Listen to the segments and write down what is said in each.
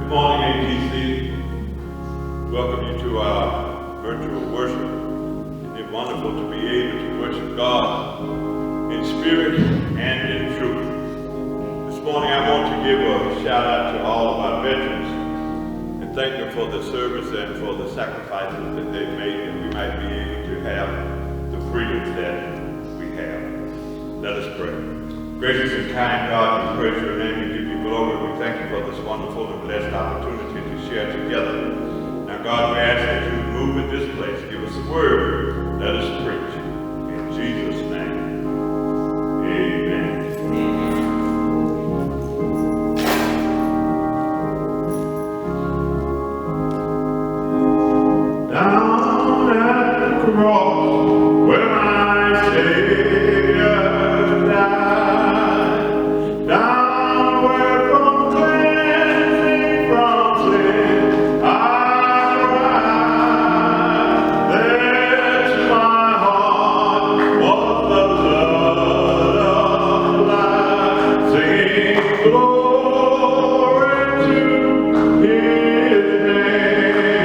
Good morning, ATC. Welcome you to our virtual worship. It's wonderful to be able to worship God in spirit and in truth. This morning I want to give a shout out to all of our veterans and thank them for the service and for the sacrifices that they've made, that we might be able to have the freedoms that we have. Let us pray. Gracious and kind God, we praise your name, we give you glory. We thank you for this wonderful and blessed opportunity to share together. Now God, we ask that you move in this place. Give us a word. Let us preach. In Jesus' name, amen. Down at the cross where my Savior died, down where from cleansing from sin I cried, there to my heart was the blood of life, singing glory to His name.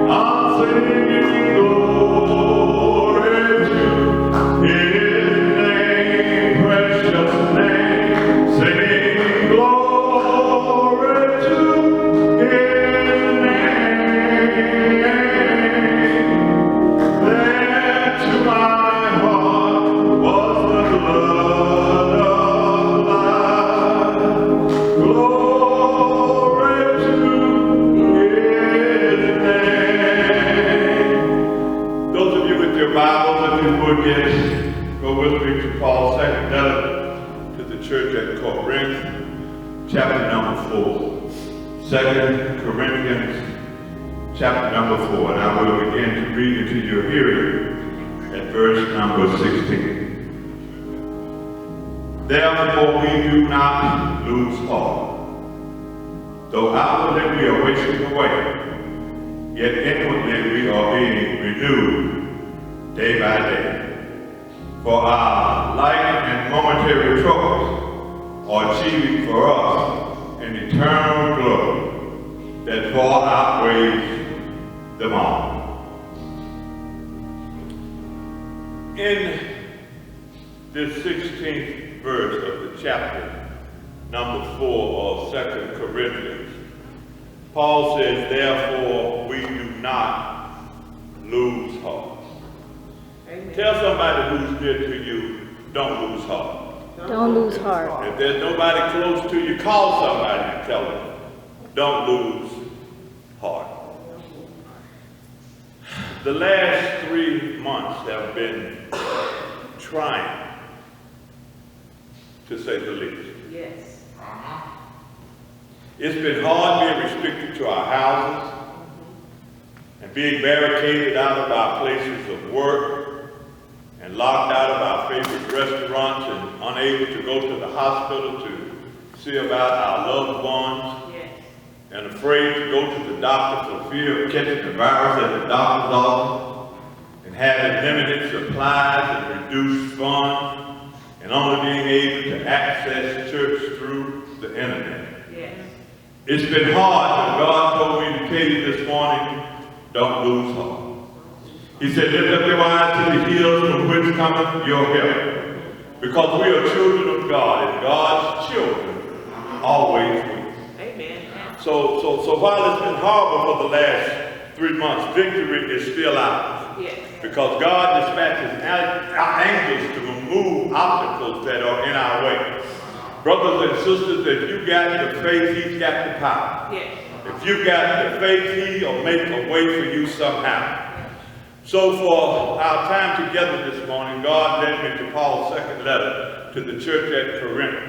I'm singing glory to His name, precious name, singing glory to His name. There to my heart was the blood of life, glory to His name. Those of you with your Bibles, if you would, yes, go with me to Paul's second letter to the church at Corinth, chapter number 4. 2 Corinthians, chapter number 4. And I will begin to read into your hearing at verse number 16. Therefore we do not lose heart. Though outwardly we are wasting away, yet inwardly we are being renewed day by day. For our light and momentary troubles are achieving for us an eternal glory that far outweighs them all. In this 16th verse of the chapter, number 4 of 2 Corinthians, Paul says, therefore we do not lose heart. Amen. Tell somebody who's near to you, don't lose heart. Don't lose heart. If there's nobody close to you, call somebody and tell them, don't lose heart. The last 3 months have been trying, to say the least. Yes. It's been hard being restricted to our houses and being barricaded out of our places of work and locked out of our favorite restaurants and unable to go to the hospital to see about our loved ones, Yes. and afraid to go to the doctor for fear of catching the virus at the doctor's office, and having limited supplies and reduced funds, and only being able to access church through the internet. Yes. It's been hard, but God told me to tell you this morning, don't lose heart. He said, lift up your eyes to the hills from which cometh your help. Because we are children of God, and God's children always win. Amen. So while it's been horrible for the last 3 months, victory is still ours. Yes. Because God dispatches our angels to remove obstacles that are in our way. Brothers and sisters, if you got the faith, He's got the power. Yes. If you got the faith, He'll make a way for you somehow. So for our time together this morning, God led me to Paul's second letter to the church at Corinth.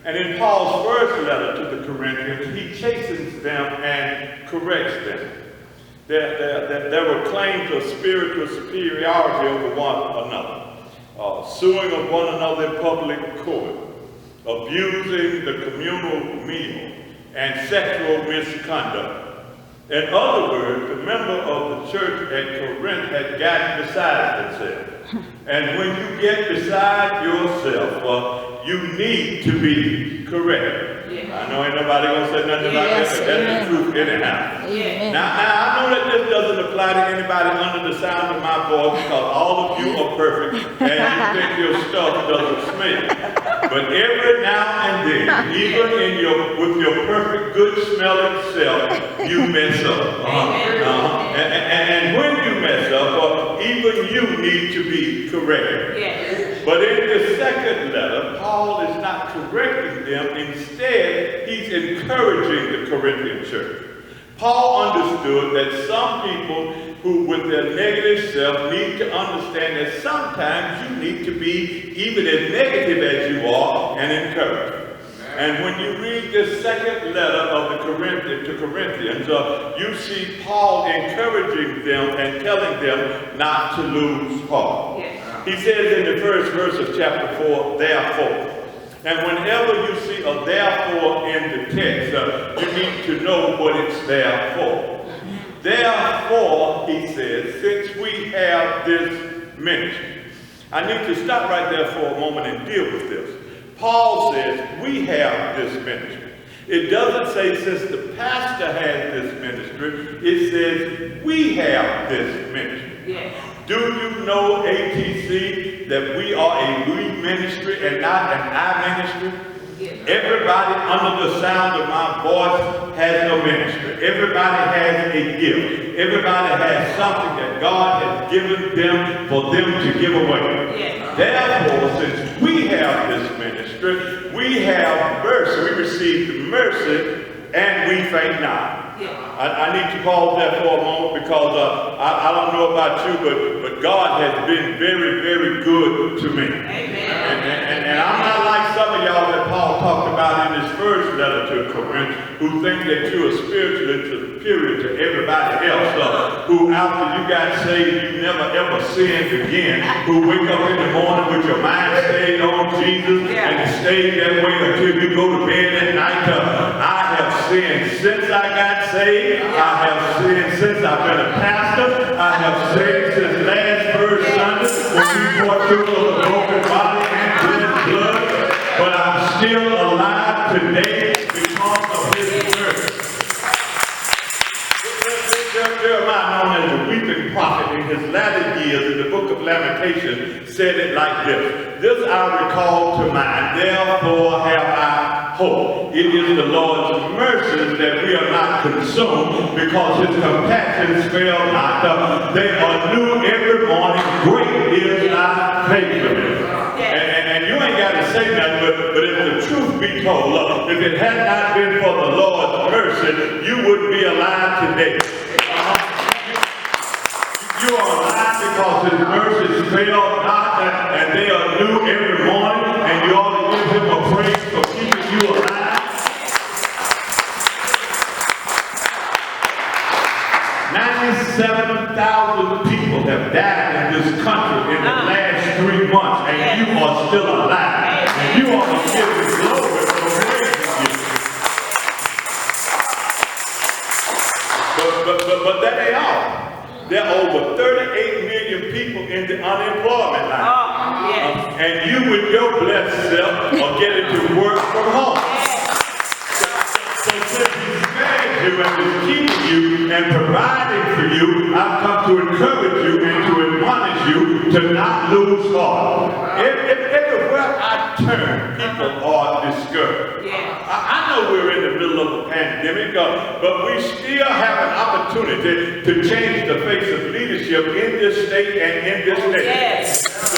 And in Paul's first letter to the Corinthians, he chastens them and corrects them. There were claims of spiritual superiority over one another, suing of one another in public court, abusing the communal meal, and sexual misconduct. In other words, the member of the church at Corinth had gotten beside themselves. And when you get beside yourself, you need to be corrected. Yeah. I know ain't nobody gonna say nothing about that, but that's the truth anyhow. Amen. Now, I know that this doesn't apply to anybody under the sound of my voice because all of you are perfect and you think your stuff doesn't smell. But every now and then, even with your perfect, good smelling self, you mess up. And when you mess up, even you need to be corrected. Yes. But in the second letter, Paul is not correcting them. Instead, he's encouraging the Corinthian church. Paul understood that some people who, with their negative self, need to understand that sometimes you need to be even as negative as you are and encouraged. And when you read this second letter of the Corinthians, you see Paul encouraging them and telling them not to lose heart. Yes. He says in the first verse of chapter 4, therefore. And whenever you see a therefore in the text, you need to know what it's there for. Therefore, he says, since we have this ministry. I need to stop right there for a moment and deal with this. Paul says, we have this ministry. It doesn't say since the pastor has this ministry. It says we have this ministry. Yes. Do you know, ATC, that we are a we ministry and not an I ministry? Yes. Everybody under the sound of my voice has a ministry. Everybody has a gift. Everybody has something that God has given them for them to give away. Yes. Therefore, since we have this ministry, we have mercy. We receive mercy and we faint not. I need to pause there for a moment because I don't know about you, but God has been very, very good to me. Amen. And I'm not like some of y'all that Paul talked about in his first letter to Corinth, who think that you are spiritually superior to everybody else, who after you got saved, you never ever sinned again, who wake up in the morning with your mind stayed on Jesus and stayed that way until you go to bed at night. I have sinned since I got saved. I have sinned since I've been a pastor. I have sinned since last first Sunday when we partook of the broken body and blood. But I'm still alive today because of his mercy. Jeremiah, known as the weeping prophet in his latter years in the book of Lamentations, said it like this. This I recall to mind, therefore have I hope. It is the Lord's mercies that we are not consumed because his compassions fail not. They are new every morning. Great is thy faithfulness. And you ain't got to say nothing, but if the truth be told, if it had not been for the Lord's mercy, you wouldn't be alive today. You are alive because his mercies fail not, and they are new every morning, and you ought to give him a praise for keeping you alive. 97,000 people have died in this country in the last 3 months, and you are still alive. And you ought to give him glory for praising you. But that ain't all. There are over 38 million people in the unemployment line. And you with your blessed self are getting to work from home. So since he's spared you and is keeping you and providing for you, I've come to encourage you and to admonish you to not lose heart. Everywhere I turn, people are discouraged. I know we're in the middle of a pandemic, but we still have an opportunity to change the face of leadership in this state and in this nation. So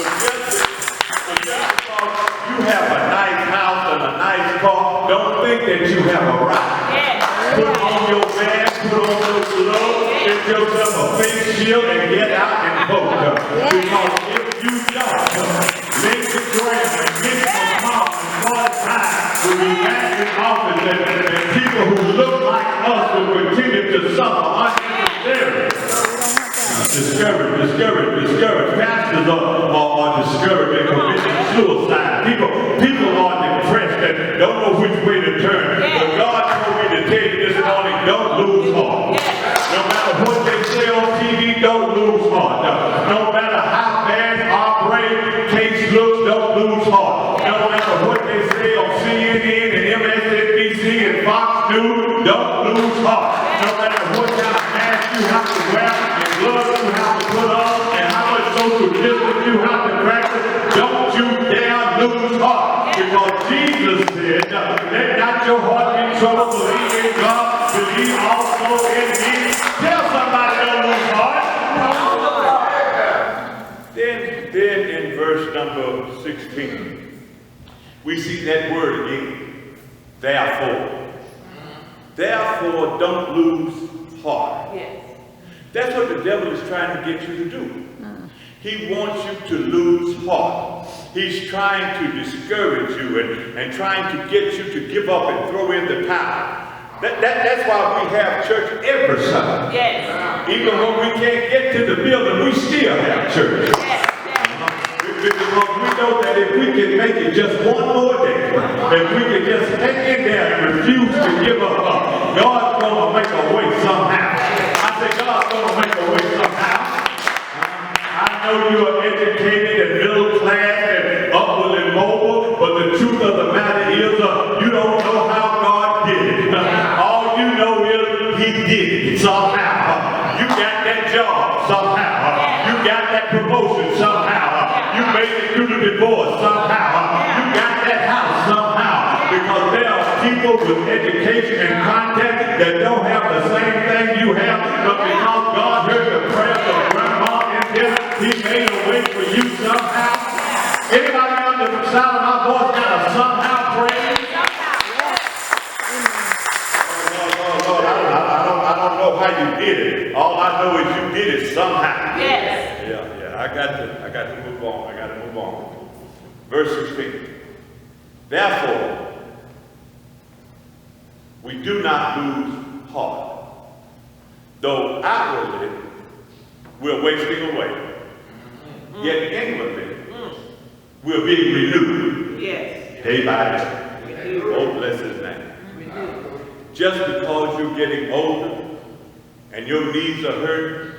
just because you have a nice house and a nice car, don't think that you have a right. Put on your mask, put on your gloves, get yourself a face shield, and get out and vote. Because if you don't, Lindsey Graham and Mitch McConnell and Paul Ryan will be back in office, and people who look like us will continue to suffer unnecessarily. Discouraged. Pastors are discouraged and committing suicide. People are depressed and don't know which way to turn. But God told me to tell you this morning, don't lose heart. No matter what they say on TV, don't lose heart. No matter how bad our brain case looks, don't lose heart. No matter what they say on CNN and MSNBC don't lose heart. No matter what kind of mask you have to wear, and gloves you have to put on, and how much social distance you have to practice, don't you dare lose heart. Because Jesus said, let not your heart be troubled, believe in God, believe also in me. Tell somebody don't lose heart. Then in verse number 16, we see that word again, therefore. Therefore, don't lose heart. Yes. That's what the devil is trying to get you to do. He wants you to lose heart. He's trying to discourage you and trying to get you to give up and throw in the towel. That's why we have church every Sunday. Yes. Even when we can't get to the building, we still have church. Yes. Because we know that if we can make it just one more day, if we can just hang in there and refuse to give up, God's going to make a way somehow. I say God's going to make a way somehow. I know you are educated and middle class and upward and mobile, but the truth of the matter is you don't know how God did it. All you know is He did it somehow. You got that job somehow. You got that promotion somehow. You made it through the divorce somehow. You got that house somehow. Because there are people with education and contact that don't have the same thing you have, but because God heard the prayers of grandma and him, He made a way for you somehow. Anybody under the sound of my voice got a somehow praise? Lord, I don't know how you did it. All I know is you did it somehow. Yes. Yeah, I got to move on. Verse 16. Therefore, we do not lose heart. Though outwardly we're wasting away, yet inwardly we're being renewed. Yes. Day by day. Oh, bless His name. Just because you're getting older and your knees are hurt